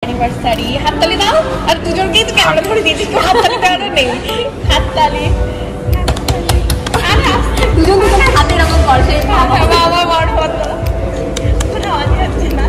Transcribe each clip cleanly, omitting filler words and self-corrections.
Anniversary. হাততালি দাও। আর দুজনকেই তো ক্যামেরা ধরে দিয়েছি, তো হাততালি দেওয়ানো নেই। হাততালি দুজন দুজন হাতে এরকম করছে। বাবা বড় বন্ধ কোনো আওয়াজ হচ্ছে না।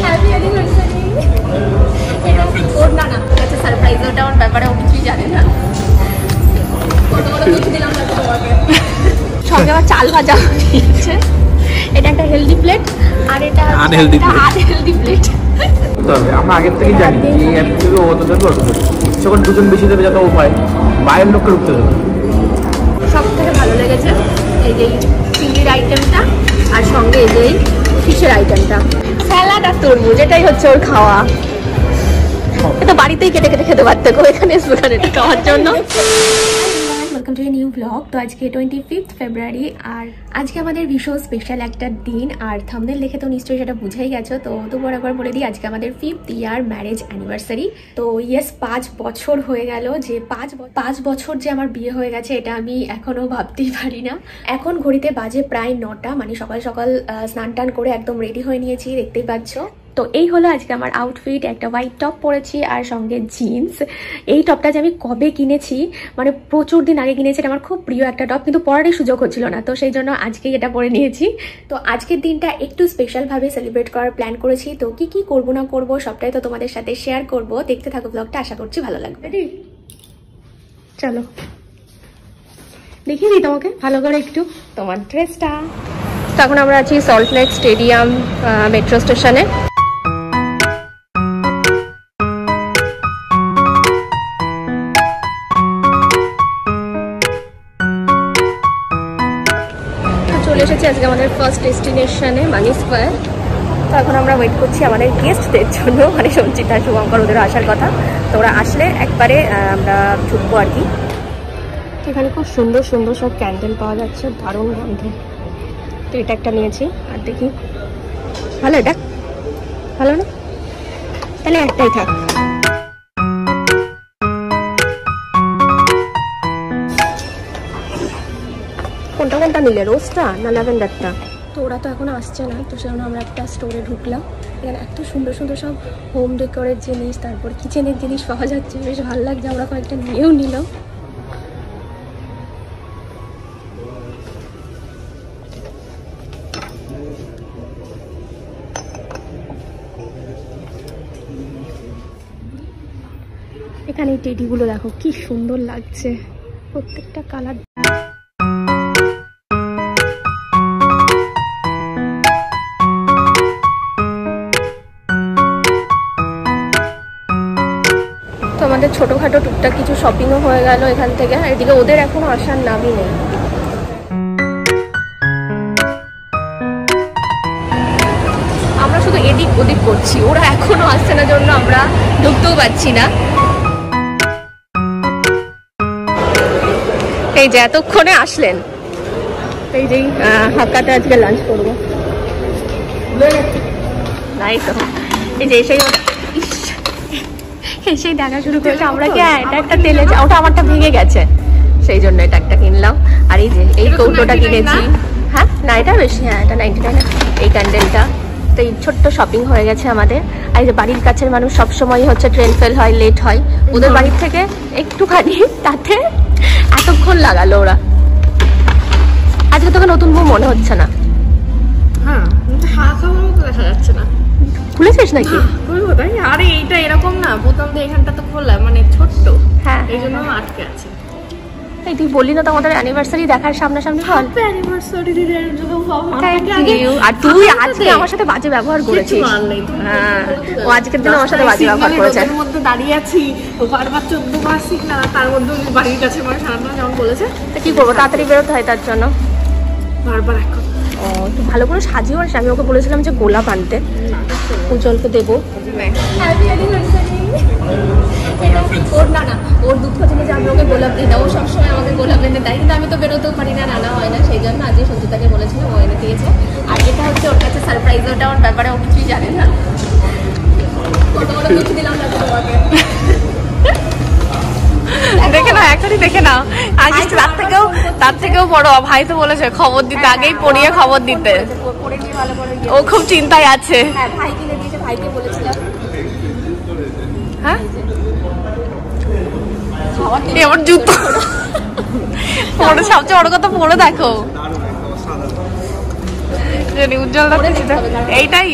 Happy anniversary. ওর না আচ্ছা সারপ্রাইজ, ওটা ওর ব্যাপারে ও কিছুই জানে না। সঙ্গে আবার চাল ভাজা দিয়েছে। এটা একটা হেলদি প্লেট আর এটা আনহেলদি প্লেট। আমরা আগের থেকেই জানি যে যখন দুজন বেশি দেবে যত উপায় বাইরের লোককে ঢুকতে দেবে। সব থেকে ভালো লেগেছে এই যে চিংড়ির আইটেমটা আর সঙ্গে এই যে ফিশের আইটেমটা, স্যালাড আর তরমুজ, এটাই হচ্ছে ওর খাওয়া। এটা বাড়িতেই কেটে কেটে খেতে পারতে গো, এখানে স্পেশাল এটা খাওয়ার জন্য। Welcome to a new blog. তো আজকে 25 ফেব্রুয়ারি আর আজকে আমাদের ভীষণ স্পেশাল একটা দিন। আর থাম্বনেল দেখে তো নিশ্চয়ই সেটা বুঝেই গেছো। তো তবুও একবার বলে দিই, আজকে আমাদের 5th ইয়ার ম্যারেজ অ্যানিভার্সারি। তো ইয়েস 5 বছর হয়ে গেল। যে 5 বছর যে আমার বিয়ে হয়ে গেছে এটা আমি এখনো ভাবতেই পারি না। এখন ঘড়িতে বাজে প্রায় 9টা, মানে সকাল সকাল স্নান টান করে একদম রেডি হয়ে নিয়েছি, দেখতেই পাচ্ছ। তো এই হলো আজকে আমার আউটফিট। একটা হোয়াইট টপ পরেছি আর সঙ্গে জিন্স। এই টপটা যে আমি কবে কিনেছি, মানে প্রচুর দিন আগে কিনেছি, এটা আমার খুব প্রিয় একটা টপ, কিন্তু পরারই সুযোগ হচ্ছিল না, তো সেই জন্য আজকেই এটা পরে নিয়েছি। তো আজকের দিনটা একটু স্পেশালভাবে সেলিব্রেট করার প্ল্যান করেছি। তো কি কি করবো না করবো সবটাই তো তোমাদের সাথে শেয়ার করব। দেখতে থাকো ব্লগটা, আশা করছি ভালো লাগবে। চলো দেখিয়ে দিই তোমাকে ভালো করে একটু তোমার ড্রেসটা। তো এখন আমরা আছি সল্ট লেক স্টেডিয়াম মেট্রো স্টেশনে। চলে এসেছি আজকে আমাদের ফার্স্ট ডেস্টিনেশনে মানি স্কোয়ার। তো এখন আমরা ওয়েট করছি আমাদের গেস্টদের জন্য, মানে সঞ্চিতা শুভঙ্কর ওদেরও আসার কথা। তো ওরা আসলে একবারে আমরা ঢুকবো আর কি। এখানে খুব সুন্দর সুন্দর সব ক্যান্ডেল পাওয়া যাচ্ছে, দারুণ গন্ধ। তো এটা একটা নিয়েছি আর দেখি ভালো, এটা ভালো না, তাহলে একটাই থাক। কোনটা কোনটা নিলে, রোজটা না ল্যাভেন্ডারটা? তো ওরা তো এখনো আসছে না, তো সেজন্য আমরা একটা স্টোরে ঢুকলাম। এখানে এত সুন্দর সুন্দর সব হোম ডেকোরের জিনিস, তারপর কিচেনের জিনিস পাওয়া যাচ্ছে, বেশ ভালো লাগছে। আমরা কয়েকটা নিয়েও নিলাম। এখানে এই টেডিগুলো দেখো কি সুন্দর লাগছে, প্রত্যেকটা কালার। তো আমাদের ছোটোখাটো টুকটাক কিছু শপিংও হয়ে গেল এখান থেকে। আর এদিকে ওদের এখনো আসার নামই নেই। আমরা শুধু এদিক ওদিক করছি, ওরা এখনো আসছে না জন্য আমরা ঢুকতেও পারছি না। এই যে এতক্ষণে আসলেন, এই যে হাক্কাতে আজকে লাঞ্চ করবো। নাই তো এই যে এসেই দেখা শুরু করেছে। আমরা কি এটা একটা তেলে, ওটা আমারটা ভেঙে গেছে, সেই জন্য এটা একটা কিনলাম। আর এই যে এই কৌটোটা কিনেছি। হ্যাঁ না এটা বেশি, হ্যাঁ এটা 99। এই ক্যান্ডেলটা। তো এই ছোট্ট শপিং হয়ে গেছে আমাদের। আর এই যে বাড়ির কাছের মানুষ সবসময় হচ্ছে ট্রেন ফেল হয়, লেট হয়, ওদের বাড়ির থেকে একটুখানি, তাতে এতক্ষণ লাগালো ওরা। আজকে তোকে নতুন বউ মনে হচ্ছে না? হ্যাঁ দেখা যাচ্ছে না। খুলেছিস নাকি? খুলবো তাই। আরে এইটা এরকম না, প্রথম তো এখানটা তো খোলা, মানে ছোট্ট, হ্যাঁ এই জন্য আটকে আছে। এই তুই বললি না তোমাদের অ্যানিভার্সারি দেখার সামনাসামনি হল। অ্যানিভার্সারি দিদের জন্য আর তুই আজকে আমার সাথে বাজে ব্যবহার করেছিস। হ্যাঁ ও আজকের দিন আমার সাথে বাজে ব্যবহার করেছে। এর মধ্যে দাঁড়িয়ে আছি, ও বারবার 14 বার সিগনা, তার মধ্যে বাড়ির কাছে মানে সারাদিন যেমন বলেছে। তো কি করবো, তাড়াতাড়ি বেরোতে হয় তার জন্য বারবার এক কথা। ও একটু ভালো করে সাজিও। আর আমি ওকে বলেছিলাম যে গোলাপ আনতে, উজ্জ্বলকে দেবো। ওর না ওর দুঃখ ছিল যে আমি ওকে গোলাপ দিই না, ও সবসময় আমাকে গোলাপ এনে দেয়, কিন্তু আমি তো বেরোতেও পারি না, নানা হয় না, সেই জন্য আজকে সঞ্চিতাকে বলেছিলাম, ও এনে দিয়েছে। আর এটা হচ্ছে ওর কাছে সারপ্রাইজ, ওটা ওর ব্যাপারে ও কিছুই জানে না। কত বড় দুঃখ দিলাম না তোমাকে। দেখে নাও, এখনই দেখে নাও। আগে তার থেকেও বড় ভাই তো বলেছে খবর দিতে, আগেই পড়িয়ে খবর দিতে। ও খুব চিন্তায় আছে। ভাই কিনে দিয়েছে, ভাইকে বলেছিলাম। হ্যাঁ এবার জুতো পরে সবচেয়ে বড় কথা পরে দেখো উজ্জ্বল এইটাই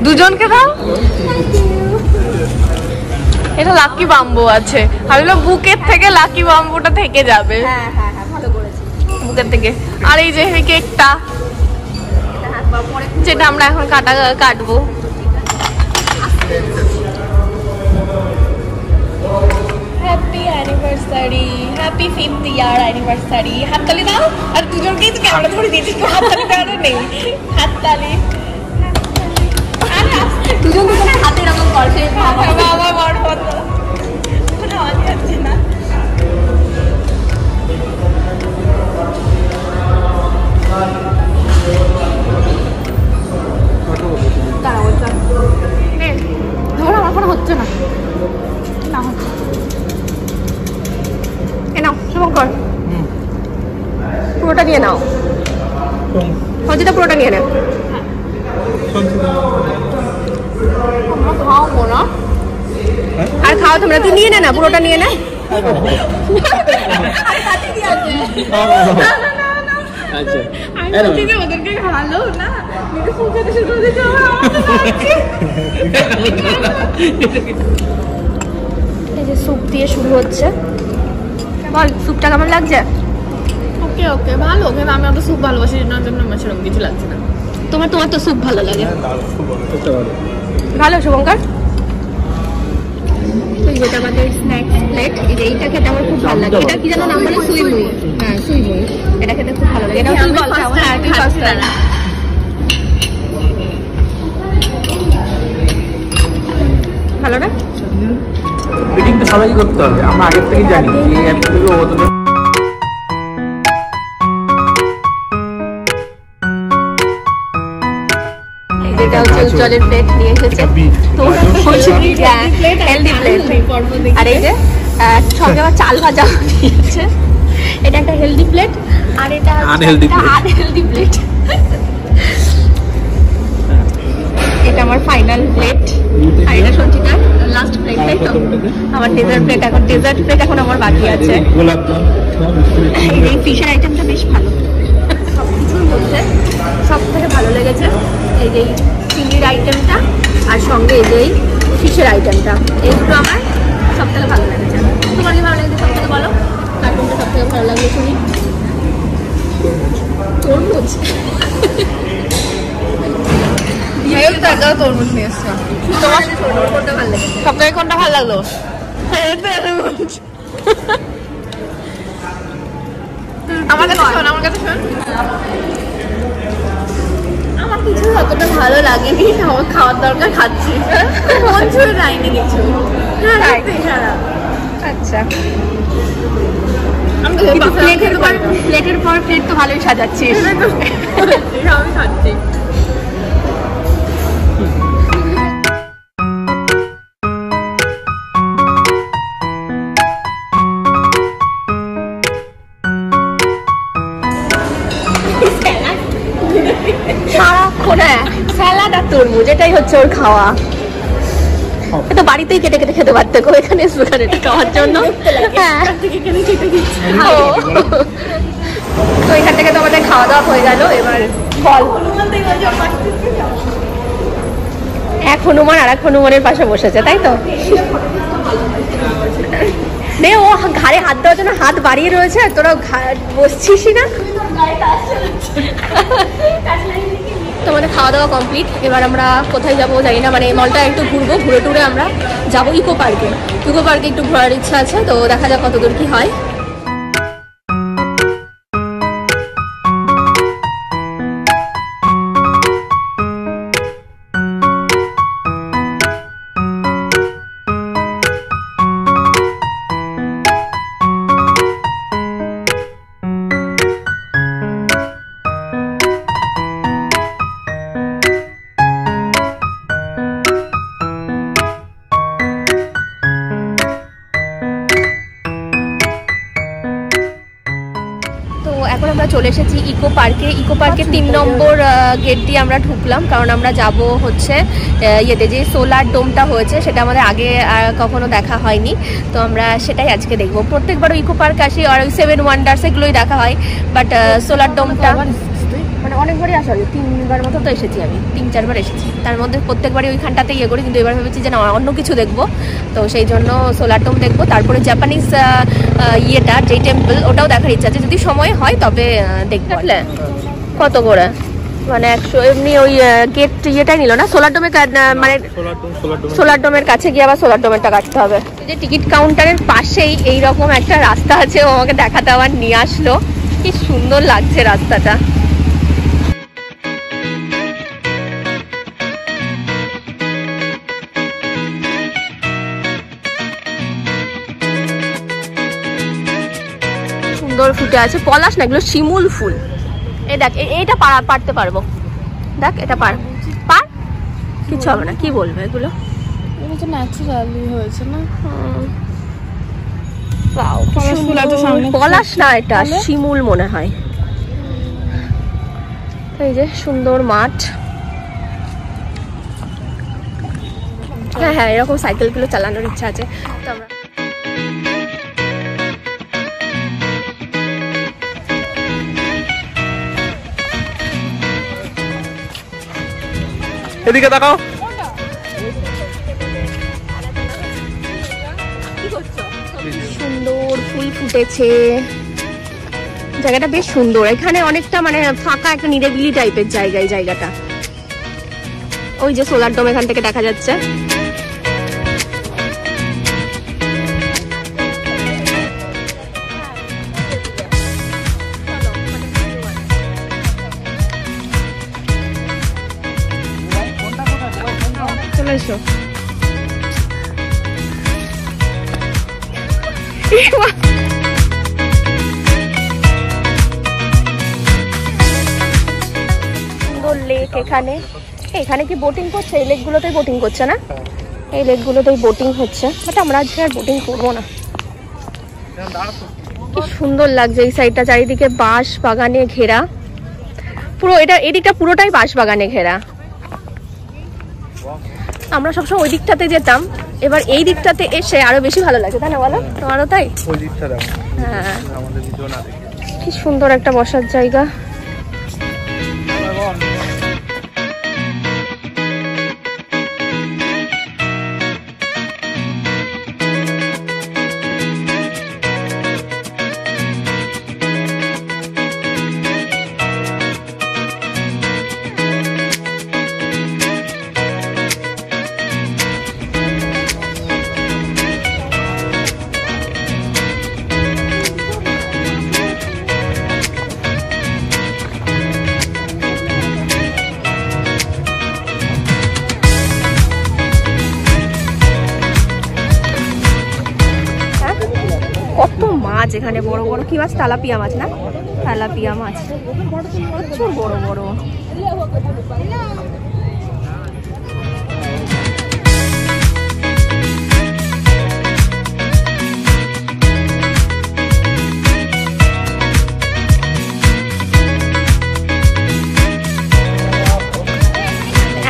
দুজনকে দাও। এটা লাকি বাম্বু আছে, ভাবলাম বুকের থেকে লাকি বাম্বুটা থেকে যাবে। বুকের থেকে। আর এই যে কেকটা যেটা আমরা এখন কাটবো। হ্যাপি অ্যানিভার্সারি, হ্যাপি 5th ইয়ার অ্যানিভার্সারি। হাততালি দাও। আর দুজনকেই তো ক্যামেরা ধরে দিয়েছিস, হাততালি দেওয়ারও নেই। হাততালি দুজন হাতে এরকম করছে। বাবা বড় বন্ধ আওয়াজ যাচ্ছে না। ধর আমার কোনো হচ্ছে না, না হচ্ছে। এ নাও শুভঙ্কর, পুরোটা নিয়ে নাও। সঞ্চিতা পুরোটা নিয়ে নে। খাওয়াবো না আর খাও তোমরা, তুই নিয়ে নে না, পুরোটা নিয়ে নে। ওদেরকে ভালো না এই যে স্যুপ দিয়ে শুরু হচ্ছে। বল স্যুপটা কেমন লাগছে? ওকে ওকে ভালো, কিন্তু আমি অত স্যুপ ভালোবাসি না, জন্য আমার সেরকম কিছু লাগছে না। তোমার তো স্যুপ ভালো লাগে। ভালো শুভঙ্কর। এটা আমাদের স্ন্যাক্স প্লেট। এইটা খেতে আমার খুব ভালো লাগে। এটা কি জানো নাম বলে? সুই মুই। হ্যাঁ সুই মুই, এটা খেতে খুব ভালো লাগে। এটা তুই বল। হ্যাঁ তুই ফার্স্ট না, ভালো না? মিটিং তো সবাই করতে হবে, আমরা আগের থেকে জানি যে অ্যাপগুলো অতটা। এটা হচ্ছে উজ্জ্বলের প্লেট নিয়ে এসেছে তো হেলদি প্লেট। আর এই যে সঙ্গে আবার চাল ভাজা দিয়েছে। এটা একটা হেলদি প্লেট আর এটা আনহেলদি প্লেট। এটা আমার ফাইনাল প্লেট আর এটা সঞ্চিতার লাস্ট প্লেট, তাই তো? আমার ডেজার্ট প্লেট এখন আমার বাকি আছে। এই ফিশের আইটেমটা বেশ ভালো, সবকিছুর মধ্যে সব থেকে ভালো লেগেছে এই যে চিংড়ির আইটেমটা আর সঙ্গে এই যে ফিশের আইটেমটা। এই দুটো আমার সব থেকে ভালো লেগেছে। তোমার কি ভালো লেগেছে সব থেকে? বলো কার কোনটা সব থেকে ভালো লাগলো শুনি। তরমুজ তরমুজ নিয়ে এসছো। তোমার কোনটা ভালো লেগেছে? সব থেকে কোনটা ভালো লাগলো? আমার কাছে শোন, আমার কাছে শোন। আমার কিছু অতটা ভালো লাগেনি, আমার খাওয়ার দরকার খাচ্ছি, মন ছুঁয়ে যায়নি কিছু। আচ্ছা প্লেটের পর প্লেট তো ভালোই সাজাচ্ছিস। আমি খাচ্ছি। সারাক্ষণ স্যালাড আর তরমুজ, এটাই হচ্ছে ওর খাওয়া। তো বাড়িতেই কেটে কেটে খেতে পারতে, এখানে এটা খাওয়ার জন্য। হ্যাঁ তো এখান থেকে তো আমাদের খাওয়া দাওয়া হয়ে গেল। এবার বল, এক হনুমান আর এক হনুমানের পাশে বসেছে, তাই তো? নে ও ঘাড়ে হাত দেওয়ার জন্য হাত বাড়িয়ে রয়েছে, তোরা বসছিসই না। তোমাদের খাওয়া দাওয়া কমপ্লিট। এবার আমরা কোথায় যাবো জানি না, মানে মলটা একটু ঘুরবো, ঘুরে টুরে আমরা যাবো ইকো পার্কে। ইকো পার্কে একটু ঘোরার ইচ্ছা আছে, তো দেখা যাক কতদূর কি হয়। এখন আমরা চলে এসেছি ইকো পার্কে। ইকো পার্কের 3 নম্বর গেট দিয়ে আমরা ঢুকলাম, কারণ আমরা যাব হচ্ছে ইয়েতে যে সোলার ডোমটা হয়েছে, সেটা আমাদের আগে কখনো দেখা হয়নি, তো আমরা সেটাই আজকে দেখবো। প্রত্যেকবারও ইকো পার্ক আসি আর ওই 7 ওয়ান্ডার্স এগুলোই দেখা হয়, বাট সোলার ডোমটা মানে অনেকবারই আসা হয়, 3বার মতো তো এসেছি আমি, 3-4 বার এসেছি, তার মধ্যে প্রত্যেকবারই ওইখানটাতে ইয়ে করি, কিন্তু এবার ভেবেছি যে না অন্য কিছু দেখবো, তো সেই জন্য সোলার ডোম দেখবো। তারপরে জাপানিজ ইয়েটা যেই টেম্পল, ওটাও দেখার ইচ্ছা আছে, যদি সময় হয় তবে দেখবো। কত করে মানে 100 এমনি ওই গেট ইয়েটাই নিল না, সোলার ডোমে মানে সোলার ডোমের কাছে গিয়ে আবার সোলার ডোমেরটা কাটতে হবে। যে টিকিট কাউন্টারের পাশেই এইরকম একটা রাস্তা আছে, ও আমাকে দেখাতে আবার নিয়ে আসলো, কি সুন্দর লাগছে রাস্তাটা। সুন্দর ফুটে আছে, পলাশ না, এগুলো শিমুল ফুল। এই দেখ, এইটা পারতে পারবো, দেখ এটা পার কিছু হবে না, কি বলবে এগুলো, তো ন্যাচারালি হয়েছে না। পলাশ না, এটা শিমুল মনে হয়। এই যে সুন্দর মাঠ, হ্যাঁ হ্যাঁ এরকম সাইকেলগুলো চালানোর ইচ্ছা আছে। তো আমরা এদিকে তাকাও, সুন্দর ফুল ফুটেছে, জায়গাটা বেশ সুন্দর। এখানে অনেকটা মানে ফাঁকা একটা নিরিবিলি টাইপের জায়গায়, জায়গাটা ওই যে সোলার ডোম এখান থেকে দেখা যাচ্ছে। চলে এসো। সুন্দর লেক এখানে। এখানে কি বোটিং করছে? এই লেকগুলোতেই বোটিং করছে না, এই লেকগুলোতেই বোটিং হচ্ছে, বাট আমরা আজকে আর বোটিং করবো না। কি সুন্দর লাগছে এই সাইডটা, চারিদিকে বাঁশ বাগানে ঘেরা, পুরো এটা এদিকটা পুরোটাই বাঁশ বাগানে ঘেরা। আমরা সবসময় ওই দিকটাতে যেতাম, এবার এই দিকটাতে এসে আরো বেশি ভালো লাগে, তাই না বলো? তোমারও তাই? হ্যাঁ, কি সুন্দর একটা বসার জায়গা। কত মাছ এখানে, বড় বড় কি মাছ? তেলাপিয়া মাছ না, তেলাপিয়া মাছ প্রচুর বড় বড়।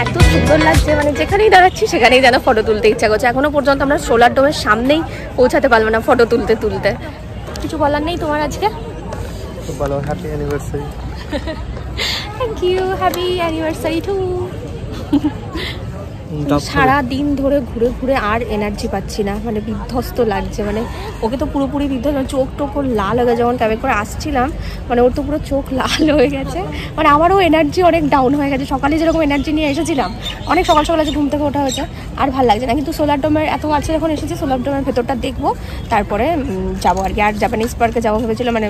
এত সুন্দর লাগছে, মানে যেখানেই দাঁড়াচ্ছি সেখানেই যেন ফটো তুলতে ইচ্ছা করছে। এখনো পর্যন্ত আমরা সোলার ডোমের সামনেই পৌঁছাতে পারবো না ফটো তুলতে তুলতে। কিছু বলার নেই তোমার আজকে? খুব ভালো, happy anniversary. Thank you, happy anniversary too. সারা দিন ধরে ঘুরে ঘুরে আর এনার্জি পাচ্ছি না, মানে বিধ্বস্ত লাগছে। মানে ওকে তো পুরোপুরি বিধ্বস্ত, চোখ টোক ওর লাল হয়ে গেছে। যখন ক্যাবে করে আসছিলাম মানে ওর তো পুরো চোখ লাল হয়ে গেছে, মানে আমারও এনার্জি অনেক ডাউন হয়ে গেছে। সকালে যেরকম এনার্জি নিয়ে এসেছিলাম, অনেক সকাল সকালে ঘুম থেকে ওঠা হয়েছে, আর ভালো লাগছে না। কিন্তু সোলার ডোমের এত কাছে যখন এসেছি, সোলার ডোমের ভেতরটা দেখবো, তারপরে যাবো আর কি। আর জাপানিজ পার্কে যাবো ভেবেছিলাম, মানে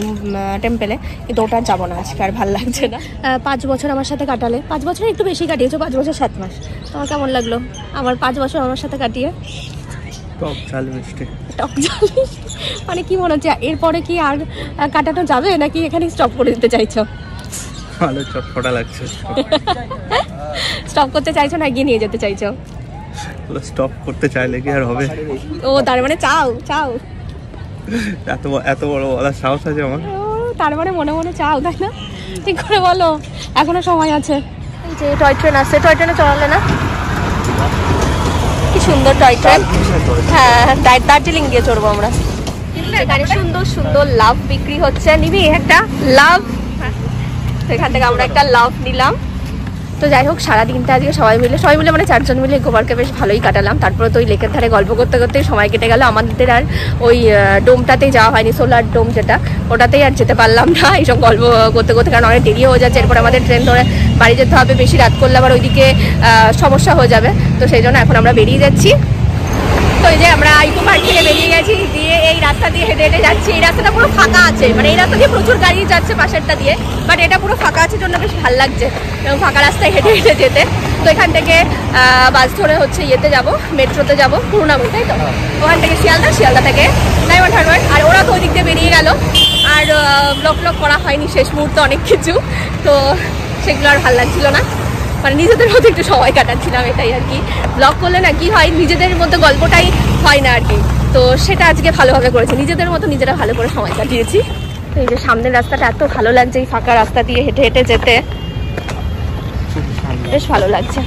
টেম্পেলে, কিন্তু ওটা আর যাবো না আজকে, আর ভালো লাগছে না। 5 বছর আমার সাথে কাটালে, 5 বছর একটু বেশি কাটিয়েছো, 5 বছর 7 মাস। তোমার কেমন লাগলো আমার 5 বছর আমার সাথে কাটিয়ে? টক ঝাল মিষ্টি। টক ঝাল মানে কি মনে হচ্ছে এরপরে কি আর কাটানো যাবে, নাকি এখানে স্টপ করে দিতে চাইছো? ভালো চটপটা লাগছে। স্টপ করতে চাইছো না এগিয়ে নিয়ে যেতে চাইছো? স্টপ করতে চাইলে কি আর হবে? ও তার মানে চাও চাও, এত বড় বলার সাহস আছে আমার? তার মানে মনে মনে চাও, তাই না? ঠিক করে বলো, এখনো সময় আছে। এই যে টয় ট্রেন আসছে, টয় ট্রেনে চড়ালে না? কি সুন্দর টয় ট্রেন। হ্যাঁ, দার্জিলিং দিয়ে চড়বো আমরা। এখানে সুন্দর সুন্দর লাভ বিক্রি হচ্ছে, নিবি একটা লাভ? সেখান থেকে আমরা একটা লাভ নিলাম। তো যাই হোক, সারাদিনটা আজকে সবাই মিলে মানে 4 জন মিলে ইকো পার্কে বেশ ভালোই কাটালাম। তারপরে তো ওই লেকের ধারে গল্প করতে করতেই সময় কেটে গেল। আমাদের আর ওই ডোমটাতেই যাওয়া হয়নি, সোলার ডোম যেটা, ওটাতেই আর যেতে পারলাম না এইসব গল্প করতে করতে, কারণ অনেক দেরি হয়ে যাচ্ছে। এরপর আমাদের ট্রেন ধরে বাড়ি যেতে হবে, বেশি রাত করলে আবার ওইদিকে সমস্যা হয়ে যাবে। তো সেই জন্য এখন আমরা বেরিয়ে যাচ্ছি। তো এই যে আমরা ইকো পার্ক থেকে বেরিয়ে গেছি, দিয়ে এই রাস্তা দিয়ে হেঁটে হেঁটে যাচ্ছি। এই রাস্তাটা পুরো ফাঁকা আছে, মানে এই রাস্তা দিয়ে প্রচুর গাড়ি যাচ্ছে পাশেরটা দিয়ে, বাট এটা পুরো ফাঁকা আছে জন্য বেশ ভালো লাগছে এবং ফাঁকা রাস্তায় হেঁটে হেঁটে যেতে। তো এখান থেকে বাস ধরে হচ্ছে ইয়েতে যাব, মেট্রোতে যাব, পুরোনামুল, তাই তো? ওখান থেকে শিয়ালদা থেকে ডায়মন্ড হারবার। আর ওরা তো ওই দিক দিয়ে বেরিয়ে গেল, আর ব্লগ করা হয়নি শেষ মুহূর্তে অনেক কিছু, তো সেগুলো আর ভালো লাগছিল না। মানে নিজেদের মধ্যে একটু সময় কাটাচ্ছিলাম, এটাই আর কি। ব্লগ করলে না কি হয়, নিজেদের মধ্যে গল্পটাই হয় না আর কি। তো সেটা আজকে ভালোভাবে করেছি, নিজেদের মতো নিজেরা ভালো করে সময় কাটিয়েছি। তো এই যে সামনের রাস্তাটা এত ভালো লাগছে, এই ফাঁকা রাস্তা দিয়ে হেঁটে হেঁটে যেতে বেশ ভালো লাগছে।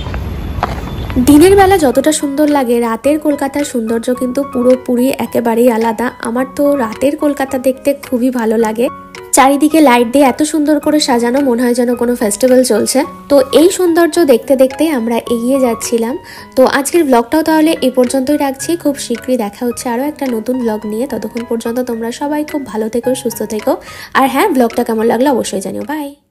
দিনের বেলা যতটা সুন্দর লাগে, রাতের কলকাতার সৌন্দর্য কিন্তু পুরোপুরি একেবারেই আলাদা। আমার তো রাতের কলকাতা দেখতে খুবই ভালো লাগে। চারিদিকে লাইট দিয়ে এত সুন্দর করে সাজানো, মনে হয় যেন কোনো ফেস্টিভ্যাল চলছে। তো এই সৌন্দর্য দেখতে দেখতেই আমরা এগিয়ে যাচ্ছিলাম। তো আজকের ব্লগটাও তাহলে এই পর্যন্তই রাখছি। খুব শীঘ্রই দেখা হচ্ছে আরও একটা নতুন ব্লগ নিয়ে। ততক্ষণ পর্যন্ত তোমরা সবাই খুব ভালো থেকো, সুস্থ থেকো। আর হ্যাঁ, ব্লগটা কেমন লাগলো অবশ্যই জানিও। বাই।